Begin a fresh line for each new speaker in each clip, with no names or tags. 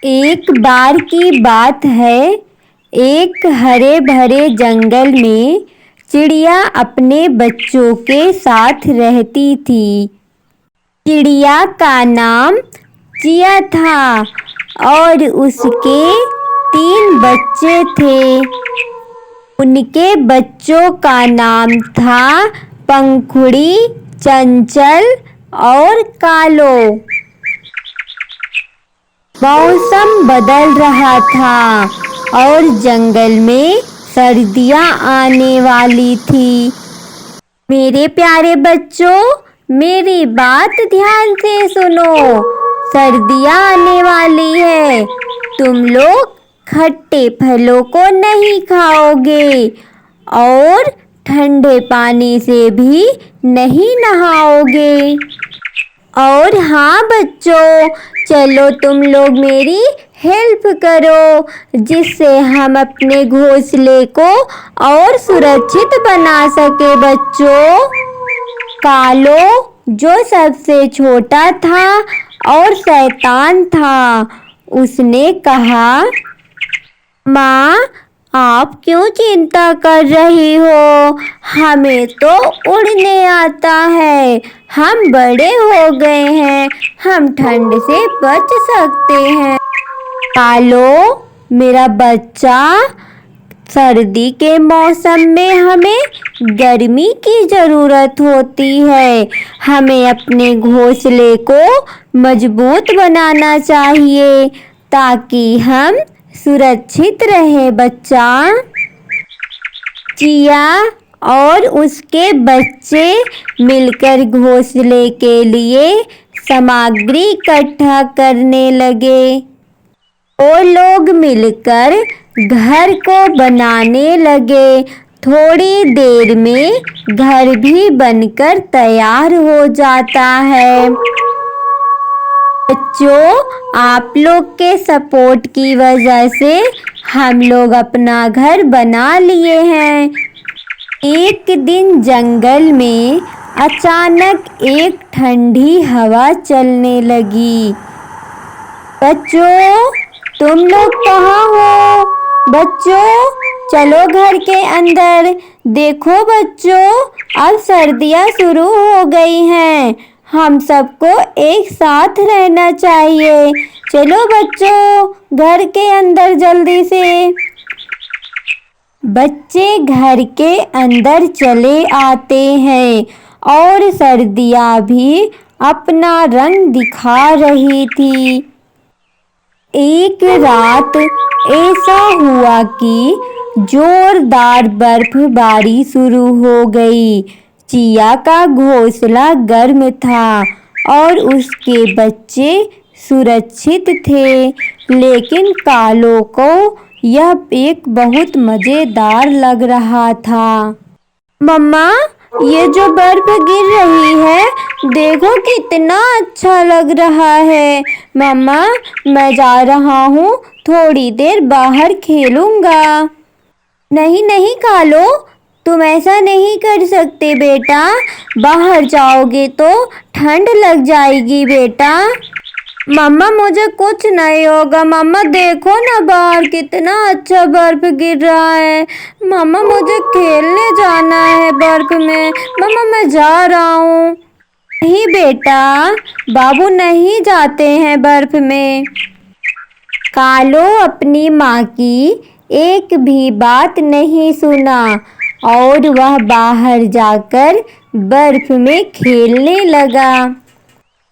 एक बार की बात है। एक हरे भरे जंगल में चिड़िया अपने बच्चों के साथ रहती थी। चिड़िया का नाम चिया था और उसके 3 बच्चे थे। उनके बच्चों का नाम था पंखुड़ी, चंचल और कालो। मौसम बदल रहा था और जंगल में सर्दियां आने वाली थी। मेरे प्यारे बच्चों, मेरी बात ध्यान से सुनो। सर्दियां आने वाली है। तुम लोग खट्टे फलों को नहीं खाओगे और ठंडे पानी से भी नहीं नहाओगे। और हाँ बच्चों, चलो तुम लोग मेरी हेल्प करो जिससे हम अपने घोंसले को और सुरक्षित बना सके। बच्चों, कालो जो सबसे छोटा था और शैतान था, उसने कहा, माँ आप क्यों चिंता कर रही हो? हमें तो उड़ने आता है। हम बड़े हो गए हैं, हम ठंड से बच सकते हैं। कालो मेरा बच्चा, सर्दी के मौसम में हमें गर्मी की ज़रूरत होती है। हमें अपने घोंसले को मजबूत बनाना चाहिए ताकि हम सुरक्षित रहे। बच्चा, चिया और उसके बच्चे मिलकर घोंसले के लिए सामग्री इकट्ठा करने लगे। वो लोग मिलकर घर को बनाने लगे। थोड़ी देर में घर भी बनकर तैयार हो जाता है। बच्चों, आप लोग के सपोर्ट की वजह से हम लोग अपना घर बना लिए हैं। एक दिन जंगल में अचानक एक ठंडी हवा चलने लगी। बच्चों, तुम लोग कहाँ हो? बच्चों, चलो घर के अंदर। देखो बच्चों, अब सर्दियाँ शुरू हो गई हैं। हम सबको एक साथ रहना चाहिए। चलो बच्चों, घर के अंदर जल्दी से। बच्चे घर के अंदर चले आते हैं और सर्दियाँ भी अपना रंग दिखा रही थी। एक रात ऐसा हुआ कि जोरदार बर्फबारी शुरू हो गई। चिया का घोंसला गर्म था और उसके बच्चे सुरक्षित थे, लेकिन कालो को यह एक बहुत मज़ेदार लग रहा था। मम्मा, ये जो बर्फ गिर रही है, देखो कितना अच्छा लग रहा है। मम्मा, मैं जा रहा हूँ, थोड़ी देर बाहर खेलूँगा। नहीं नहीं कालो, तुम ऐसा नहीं कर सकते बेटा। बाहर जाओगे तो ठंड लग जाएगी बेटा। मम्मा, मुझे कुछ नहीं होगा। मम्मा देखो ना, बाहर कितना अच्छा बर्फ गिर रहा है। मम्मा, मुझे खेलने जाना है बर्फ में। मम्मा, मैं जा रहा हूँ। नहीं बेटा, बाबू नहीं जाते हैं बर्फ में। कालो अपनी माँ की एक भी बात नहीं सुना और वह बाहर जाकर बर्फ में खेलने लगा।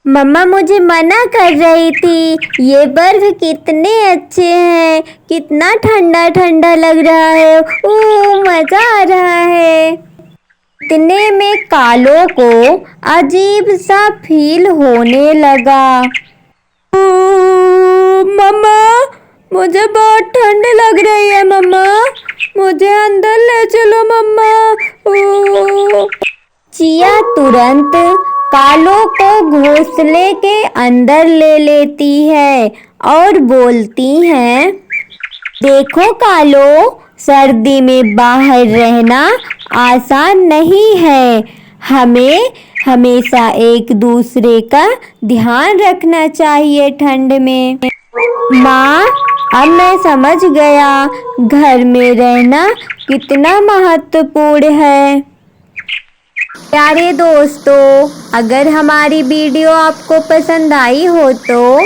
मम्मा मुझे मना कर रही थी, ये बर्फ कितने अच्छे हैं, कितना ठंडा ठंडा लग रहा है। ओह, मज़ा आ रहा है। इतने में कालो को अजीब सा फील होने लगा। मम्मा, मुझे बहुत ठंड लग रही है। मम्मा, मुझे अंदर ले चलो मम्मा। चिया तुरंत कालो को घोंसले के अंदर ले लेती है और बोलती हैं, देखो कालो, सर्दी में बाहर रहना आसान नहीं है। हमें हमेशा एक दूसरे का ध्यान रखना चाहिए ठंड में। माँ, अब मैं समझ गया घर में रहना कितना महत्वपूर्ण है। प्यारे दोस्तों, अगर हमारी वीडियो आपको पसंद आई हो तो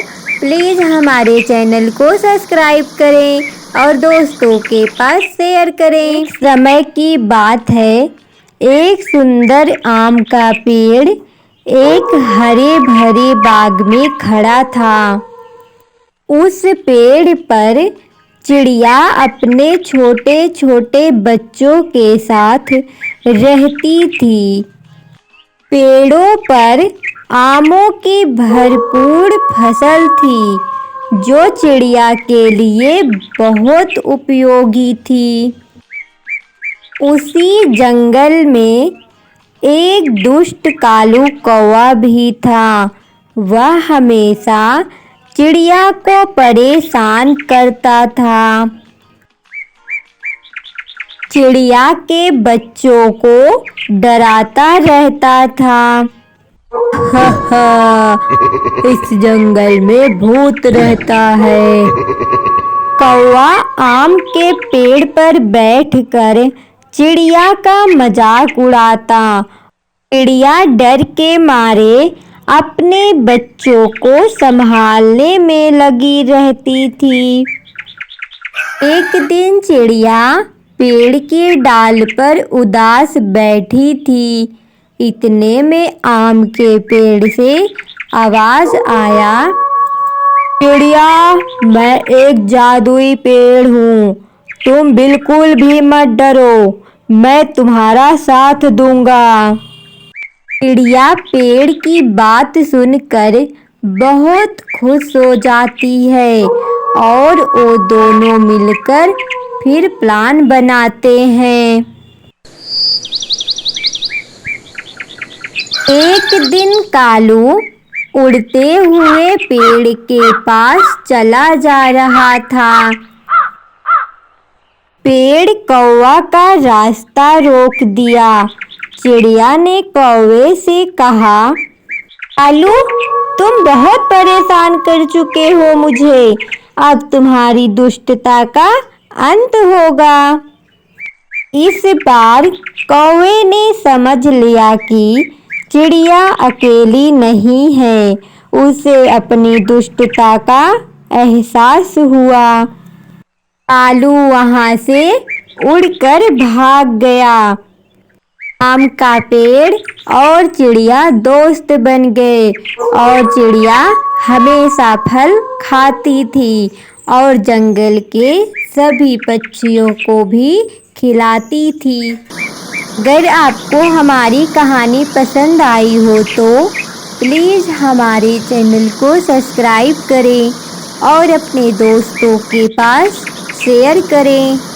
प्लीज़ हमारे चैनल को सब्सक्राइब करें और दोस्तों के पास शेयर करें। समय की बात है, एक सुंदर आम का पेड़ एक हरे भरे बाग में खड़ा था। उस पेड़ पर चिड़िया अपने छोटे छोटे बच्चों के साथ रहती थी। पेड़ों पर आमों की भरपूर फसल थी जो चिड़िया के लिए बहुत उपयोगी थी। उसी जंगल में एक दुष्ट कालू कौवा भी था। वह हमेशा चिड़िया को परेशान करता था। चिड़िया के बच्चों को डराता रहता था। इस जंगल में भूत रहता है। कौवा आम के पेड़ पर बैठकर चिड़िया का मजाक उड़ाता। चिड़िया डर के मारे अपने बच्चों को संभालने में लगी रहती थी। एक दिन चिड़िया पेड़ की डाल पर उदास बैठी थी। इतने में आम के पेड़ से आवाज आया, चिड़िया, मैं एक जादुई पेड़ हूँ, तुम बिल्कुल भी मत डरो, मैं तुम्हारा साथ दूंगा। चिड़िया पेड़ की बात सुनकर बहुत खुश हो जाती है और वो दोनों मिलकर फिर प्लान बनाते हैं। एक दिन कालू उड़ते हुए पेड़ के पास चला जा रहा था। पेड़ कौवा का रास्ता रोक दिया। चिड़िया ने कौवे से कहा, कालू, तुम बहुत परेशान कर चुके हो मुझे, अब तुम्हारी दुष्टता का अंत होगा। इस बार कौवे ने समझ लिया कि चिड़िया अकेली नहीं है। उसे अपनी दुष्टता का एहसास हुआ। कालू वहां से उड़कर भाग गया। आम का पेड़ और चिड़िया दोस्त बन गए और चिड़िया हमेशा फल खाती थी और जंगल के सभी पक्षियों को भी खिलाती थी। अगर आपको हमारी कहानी पसंद आई हो तो प्लीज़ हमारे चैनल को सब्सक्राइब करें और अपने दोस्तों के पास शेयर करें।